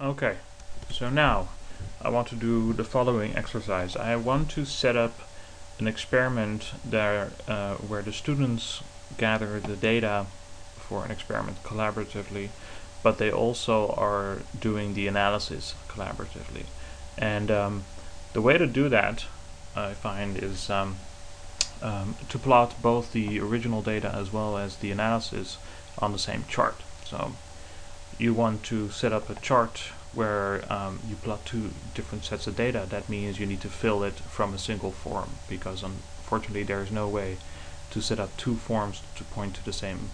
Okay, so now I want to do the following exercise. I want to set up an experiment there where the students gather the data for an experiment collaboratively, but they also are doing the analysis collaboratively. And the way to do that, I find, is to plot both the original data as well as the analysis on the same chart. So you want to set up a chart where you plot two different sets of data. That means you need to fill it from a single form, because unfortunately there is no way to set up two forms to point to the same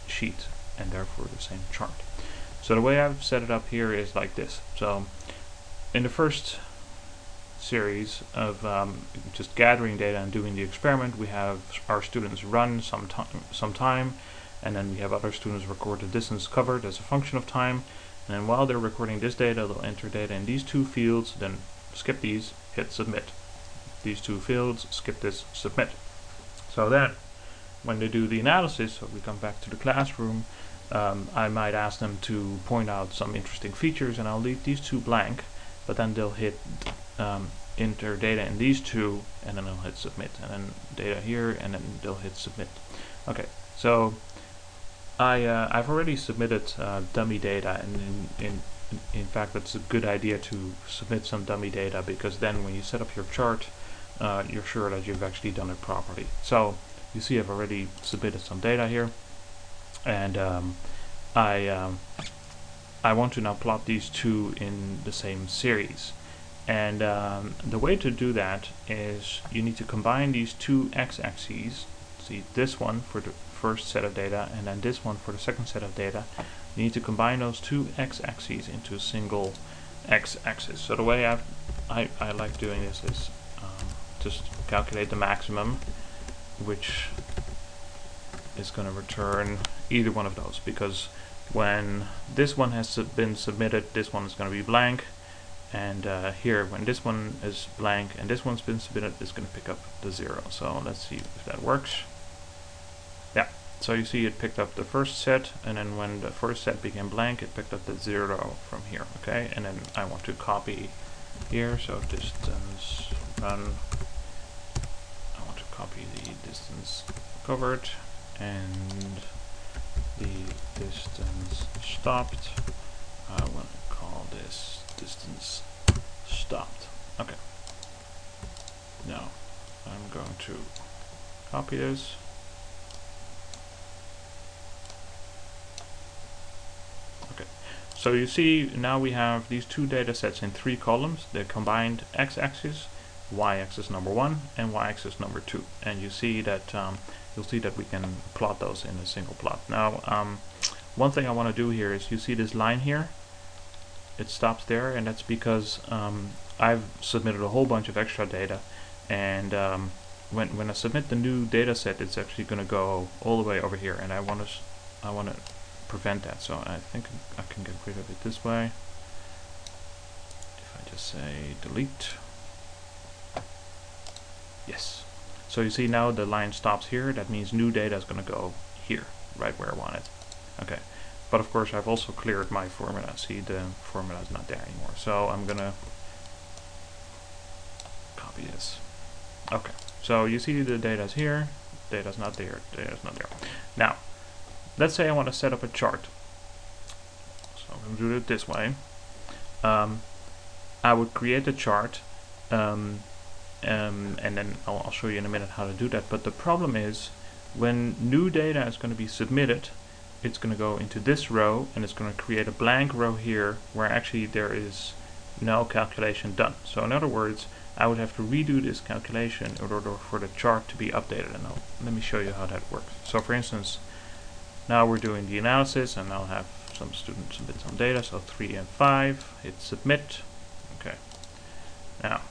sheet and therefore the same chart. So the way I've set it up here is like this. So in the first series of just gathering data and doing the experiment, we have our students run some time, and then we have other students record the distance covered as a function of time, and then while they're recording this data, they'll enter data in these two fields, then skip these, hit submit. These two fields, skip this, submit. So then when they do the analysis, so we come back to the classroom, I might ask them to point out some interesting features, and I'll leave these two blank, but then they'll hit enter data in these two, and then I'll hit submit, and then data here, and then they'll hit submit. Okay, so I've already submitted dummy data, and in fact that's a good idea to submit some dummy data, because then when you set up your chart, you're sure that you've actually done it properly. So you see I've already submitted some data here, and I want to now plot these two in the same series. And the way to do that is you need to combine these two x-axes. See, this one for the first set of data, and then this one for the second set of data. You need to combine those two x-axes into a single x-axis. So the way I like doing this is just calculate the maximum, which is going to return either one of those, because when this one has been submitted, this one is going to be blank, and here when this one is blank and this one's been submitted, it's going to pick up the 0. So let's see if that works. Yeah, so you see it picked up the first set, and then when the first set became blank, it picked up the 0 from here. Okay, and then I want to copy here, so distance run, I want to copy the distance covered and the distance stopped. I want to call this distance stopped. Okay, now I'm going to copy this. Okay, so you see now we have these two data sets in 3 columns. They're combined x-axis, y-axis number 1 and y-axis number 2, and you see that you'll see that we can plot those in a single plot. Now one thing I want to do here is, you see this line here, it stops there, and that's because I've submitted a whole bunch of extra data, and when I submit the new data set, it's actually going to go all the way over here, and I want to prevent that. So I think I can get rid of it this way. If I just say delete. Yes. So you see now the line stops here. That means new data is going to go here, right where I want it. Okay. But of course I've also cleared my formula. See, the formula is not there anymore. So I'm going to copy this. Okay. So you see the data is here. Data's not there. Data's not there. Now, let's say I want to set up a chart. So I'm going to do it this way. I would create a chart, and then I'll show you in a minute how to do that. But the problem is, when new data is going to be submitted, it's going to go into this row, and it's going to create a blank row here where actually there is no calculation done. So in other words, I would have to redo this calculation in order for the chart to be updated. And let me show you how that works. So for instance, now we're doing the analysis, and I'll have some students submit some data. So 3 and 5, hit submit. Okay. Now,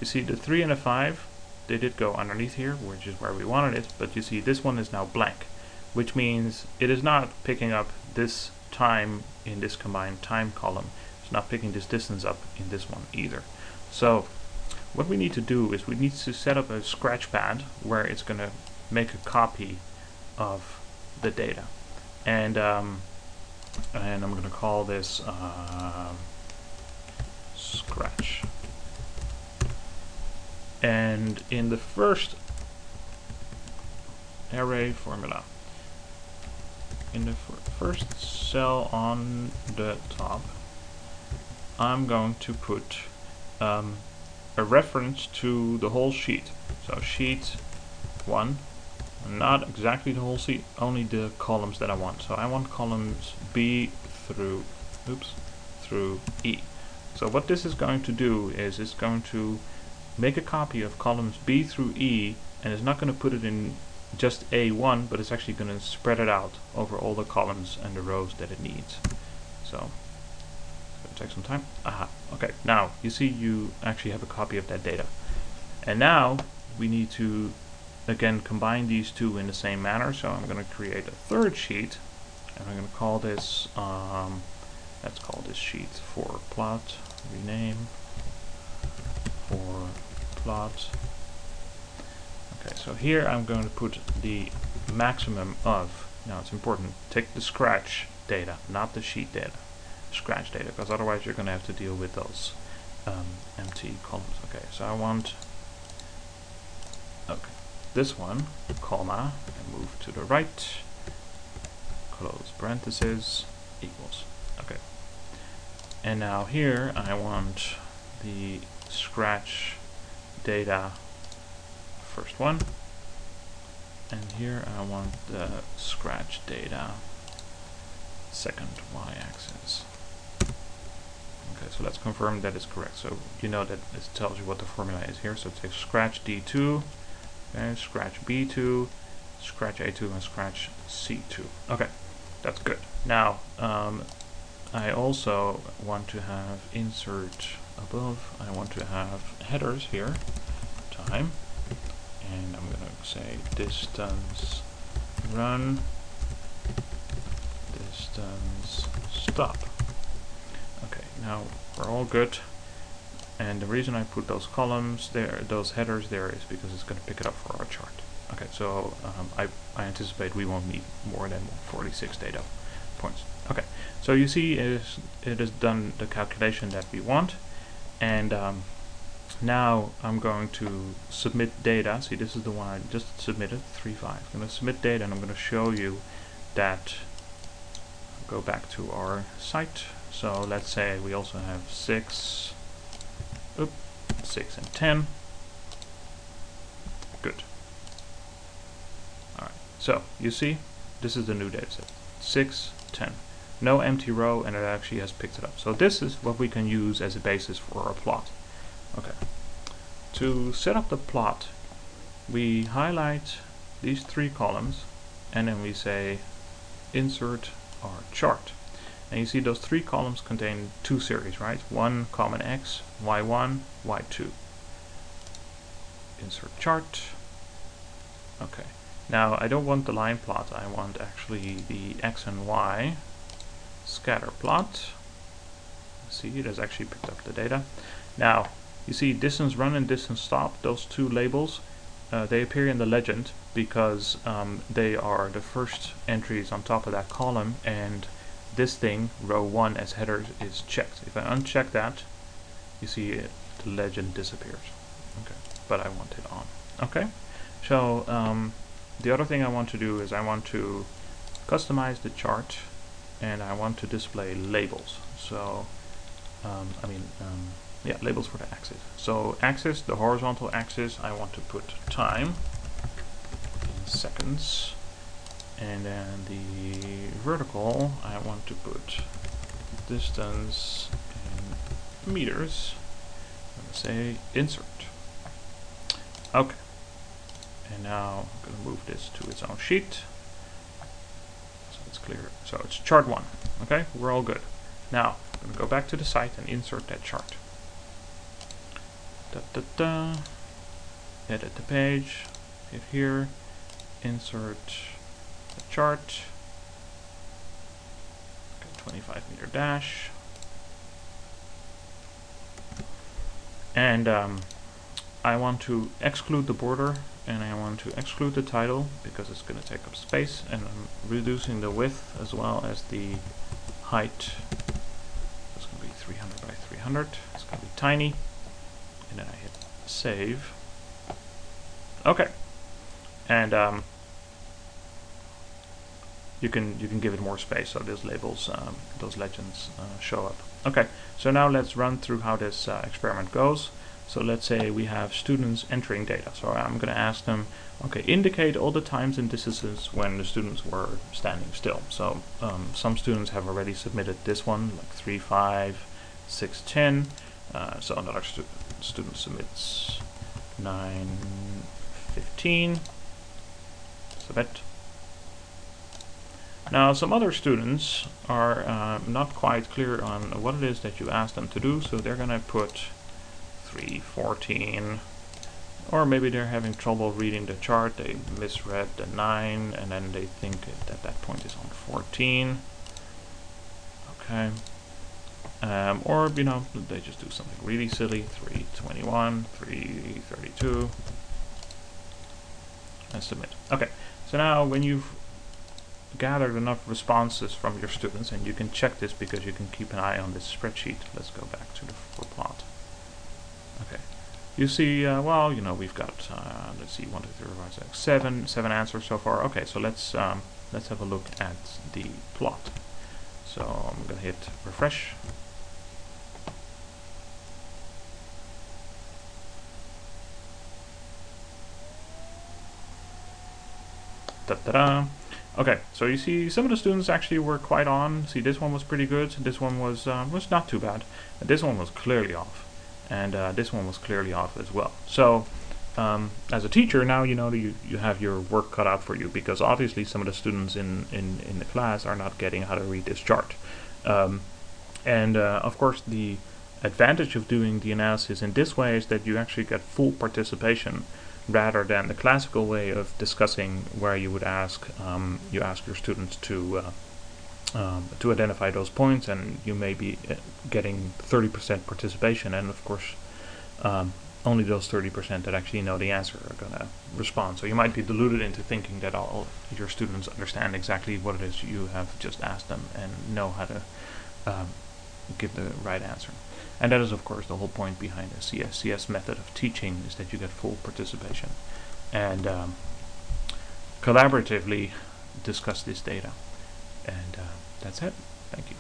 you see the 3 and the 5, they did go underneath here, which is where we wanted it, but you see this one is now blank, which means it is not picking up this time in this combined time column. It's not picking this distance up in this one either. So what we need to do is we need to set up a scratch pad where it's going to make a copy of the data. And and I'm going to call this scratch. And in the first array formula, in the first cell on the top, I'm going to put a reference to the whole sheet. So sheet 1, not exactly the whole sheet, only the columns that I want. So I want columns B through E. So what this is going to do is it's going to make a copy of columns B through E, and it's not going to put it in just A1, but it's actually going to spread it out over all the columns and the rows that it needs. So it's going to take some time. Aha, okay, now you see you actually have a copy of that data. And now we need to again combine these two in the same manner, so I'm going to create a third sheet, and I'm going to call this, let's call this sheet for plot, rename for plot. Okay, so here I'm going to put the maximum of, now it's important, take the scratch data, not the sheet data, scratch data, because otherwise you're going to have to deal with those empty columns. Okay, so I want, okay, this one, comma, and move to the right, close parentheses, equals. Okay, and now here I want the scratch data first one, and here I want the scratch data second y-axis. Okay, so let's confirm that it's correct. So you know that it tells you what the formula is here. So take scratch D2, okay, scratch B2, scratch A2, and scratch C2. Okay, that's good. Now I also want to have insert above. I want to have headers here, time, and I'm going to say distance run, distance stop. Okay, now we're all good. And the reason I put those columns there, those headers there, is because it's going to pick it up for our chart. Okay, so I anticipate we won't need more than 46 data points. Okay, so you see it has done the calculation that we want, and now I'm going to submit data. See, this is the one I just submitted, 3.5. I'm going to submit data, and I'm going to show you that. Go back to our site. So let's say we also have 6, 6 and 10. Good. Alright, so you see, this is the new data set. 6, 10. No empty row, and it actually has picked it up. So this is what we can use as a basis for our plot. Okay. To set up the plot, we highlight these 3 columns, and then we say insert our chart. And you see those 3 columns contain 2 series, right? 1 common X, Y1, Y2. Insert chart. Okay. Now I don't want the line plot, I want actually the X and Y scatter plot. See, it has actually picked up the data. Now you see distance run and distance stop, those 2 labels, they appear in the legend because they are the first entries on top of that column, and this thing, row 1 as headers, is checked. If I uncheck that, you see the legend disappears. Okay, but I want it on. Okay, so the other thing I want to do is I want to customize the chart, and I want to display labels. So yeah, labels for the axis. So axis, the horizontal axis, I want to put time in seconds, and then the vertical I want to put distance in meters. I'm going to say insert. Okay, and now I'm going to move this to its own sheet so it's clear. So it's chart 1. Okay, we're all good. Now I'm going to go back to the site and insert that chart. Edit the page, hit here, insert the chart, okay, 25 meter dash, and I want to exclude the border, and I want to exclude the title because it's going to take up space, and I'm reducing the width as well as the height. It's going to be 300 by 300. It's going to be tiny. And then I hit save. Okay. And you can give it more space so those labels, those legends show up. Okay, so now let's run through how this experiment goes. So let's say we have students entering data. So I'm going to ask them, okay, indicate all the times and distances when the students were standing still. So some students have already submitted this one, like 3, 5, 6, 10. So another student submits 9, 15. Submit. Now some other students are not quite clear on what it is that you asked them to do, so they're going to put 3, 14, or maybe they're having trouble reading the chart. They misread the 9 and then they think that that point is on 14. Okay. Or, you know, they just do something really silly. 3, 21, 3, 32, and submit. Okay, so now when you've gathered enough responses from your students, and you can check this because you can keep an eye on this spreadsheet. Let's go back to the plot. Okay, you see, well, you know, we've got, let's see, 1, 2, 3, 4, 5, 6, 7 answers so far. Okay, so let's have a look at the plot. So I'm gonna hit refresh. Ta-da! Okay, so you see some of the students actually were quite on. See, this one was pretty good. This one was not too bad. This one was clearly off, and this one was clearly off as well. So, as a teacher, now you know that you have your work cut out for you, because obviously some of the students in the class are not getting how to read this chart. Of course, the advantage of doing the analysis in this way is that you actually get full participation, rather than the classical way of discussing, where you would ask your students to identify those points, and you may be getting 30% participation, and of course only those 30% that actually know the answer are going to respond. So you might be deluded into thinking that all your students understand exactly what it is you have just asked them and know how to give the right answer. And that is, of course, the whole point behind the CSCS method of teaching, is that you get full participation and collaboratively discuss this data. And that's it. Thank you.